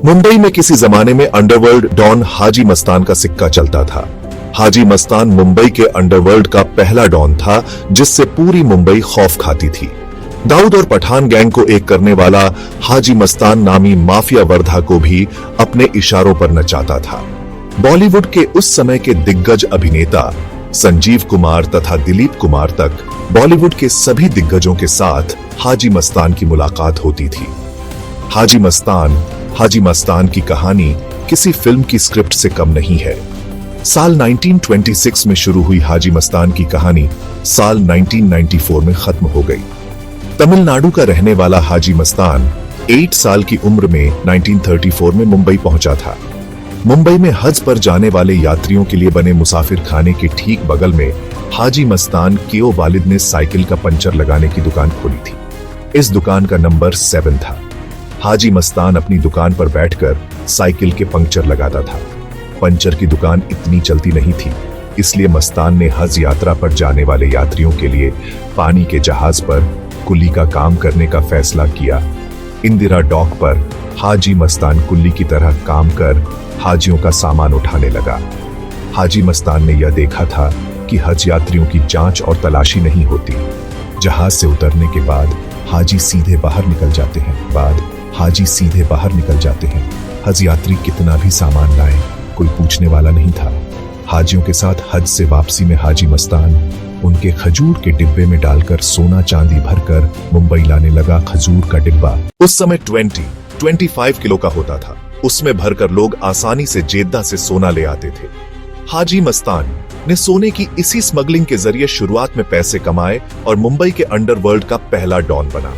मुंबई में किसी जमाने में अंडरवर्ल्ड डॉन हाजी मस्तान का सिक्का चलता था। हाजी मस्तान मुंबई के अंडरवर्ल्ड का पहला डॉन था जिससे पूरी मुंबई खौफ खाती थी। दाऊद और पठान गैंग को एक करने वाला हाजी मस्तान नामी माफिया वर्धा को भी अपने इशारों पर नचाता था। बॉलीवुड के उस समय के दिग्गज अभिनेता संजीव कुमार तथा दिलीप कुमार तक बॉलीवुड के सभी दिग्गजों के साथ हाजी मस्तान की मुलाकात होती थी। हाजी मस्तान की कहानी किसी फिल्म की स्क्रिप्ट से कम नहीं है। साल 1926 में शुरू हुई हाजी मस्तान की कहानी साल 1994 में खत्म हो गई। तमिलनाडु का रहने वाला हाजी मस्तान 8 साल की उम्र में 1934 में मुंबई पहुंचा था। मुंबई में हज पर जाने वाले यात्रियों के लिए बने मुसाफिर खाने के ठीक बगल में हाजी मस्तान के वालिद ने साइकिल का पंचर लगाने की दुकान खोली थी। इस दुकान का नंबर 7 था। हाजी मस्तान अपनी दुकान पर बैठकर साइकिल के पंक्चर लगाता था। पंचर की दुकान इतनी चलती नहीं थी, इसलिए मस्तान ने हज यात्रा पर जाने वाले यात्रियों के लिए पानी के जहाज पर कुल्ली का काम करने का फैसला किया। इंदिरा डॉक पर हाजी मस्तान कुल्ली की तरह काम कर हाजियों का सामान उठाने लगा। हाजी मस्तान ने यह देखा था कि हज यात्रियों की जांच और तलाशी नहीं होती। जहाज से उतरने के बाद हाजी सीधे बाहर निकल जाते हैं। हज यात्री कितना भी सामान लाए, कोई पूछने वाला नहीं था। हाजियों के साथ हज से वापसी में हाजी मस्तान उनके खजूर के डिब्बे में डालकर सोना चांदी भरकर मुंबई लाने लगा। खजूर का डिब्बा उस समय 25 किलो का होता था। उसमें भरकर लोग आसानी से जेद्दा से सोना ले आते थे। हाजी मस्तान ने सोने की इसी स्मगलिंग के जरिए शुरुआत में पैसे कमाए और मुंबई के अंडरवर्ल्ड का पहला डॉन बना।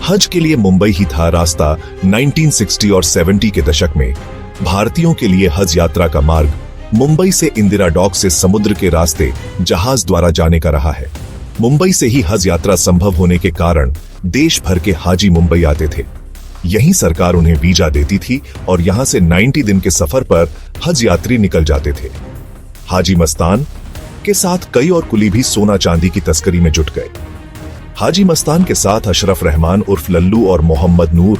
हज के लिए मुंबई ही था रास्ता। 1960 और 70 के दशक में भारतीयों के लिए हज यात्रा का मार्ग मुंबई से इंदिरा डॉक से समुद्र के रास्ते जहाज द्वारा जाने का रहा है। मुंबई से ही हज यात्रा संभव होने के कारण देश भर के हाजी मुंबई आते थे। यहीं सरकार उन्हें वीजा देती थी और यहां से 90 दिन के सफर पर हज यात्री निकल जाते थे। हाजी मस्तान के साथ कई और कुली भी सोना चांदी की तस्करी में जुट गए। हाजी मस्तान के साथ अशरफ रहमान उर्फ लल्लू और मोहम्मद नूर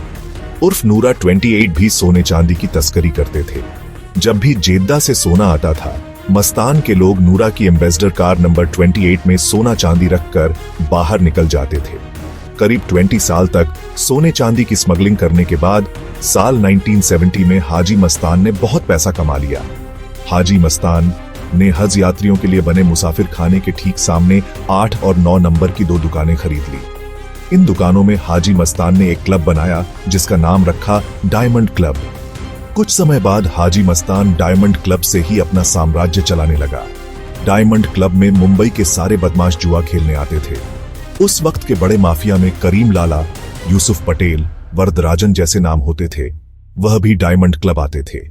उर्फ नूरा 28 भी सोने चांदी की तस्करी करते थे। जब भी जेद्दा से सोना आता था, मस्तान के लोग नूरा की एम्बेसडर कार नंबर 28 में सोना चांदी रखकर बाहर निकल जाते थे। करीब 20 साल तक सोने चांदी की स्मगलिंग करने के बाद साल 1970 में हाजी मस्तान ने बहुत पैसा कमा लिया। हाजी मस्तान ने हज यात्रियों के लिए बने मुसाफिर खाने के ठीक सामने 8 और 9 नंबर की 2 दुकानें खरीद ली। इन दुकानों में हाजी मस्तान ने एक क्लब बनाया जिसका नाम रखा डायमंड क्लब। कुछ समय बाद हाजी मस्तान डायमंड क्लब से ही अपना साम्राज्य चलाने लगा। डायमंड क्लब में मुंबई के सारे बदमाश जुआ खेलने आते थे। उस वक्त के बड़े माफिया में करीम लाला, यूसुफ पटेल, वरदराजन जैसे नाम होते थे। वह भी डायमंड क्लब आते थे।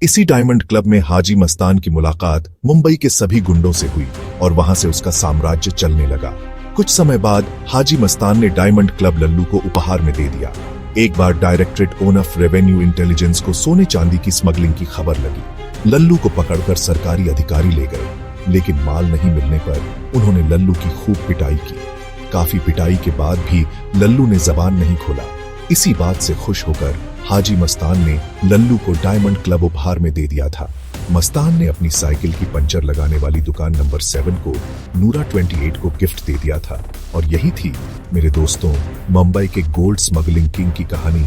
इसी डायमंड क्लब में हाजी मस्तान की मुलाकात मुंबई के सभी गुंडों से हुई और वहां से उसका साम्राज्य चलने लगा। कुछ समय बाद हाजी मस्तान ने डायमंड क्लब लल्लू को उपहार में दे दिया। एक बार डायरेक्टरेट ऑफ रेवेन्यू इंटेलिजेंस को सोने चांदी की स्मगलिंग की खबर लगी। लल्लू को पकड़कर सरकारी अधिकारी ले गए, लेकिन माल नहीं मिलने पर उन्होंने लल्लू की खूब पिटाई की। काफी पिटाई के बाद भी लल्लू ने जबान नहीं खोला। इसी बात से खुश होकर हाजी मस्तान ने लल्लू को डायमंड क्लब उपहार में दे दिया था। मस्तान ने अपनी साइकिल की पंचर लगाने वाली दुकान नंबर 7 को नूरा 28 को गिफ्ट दे दिया था। और यही थी मेरे दोस्तों मुंबई के गोल्ड स्मगलिंग किंग की कहानी।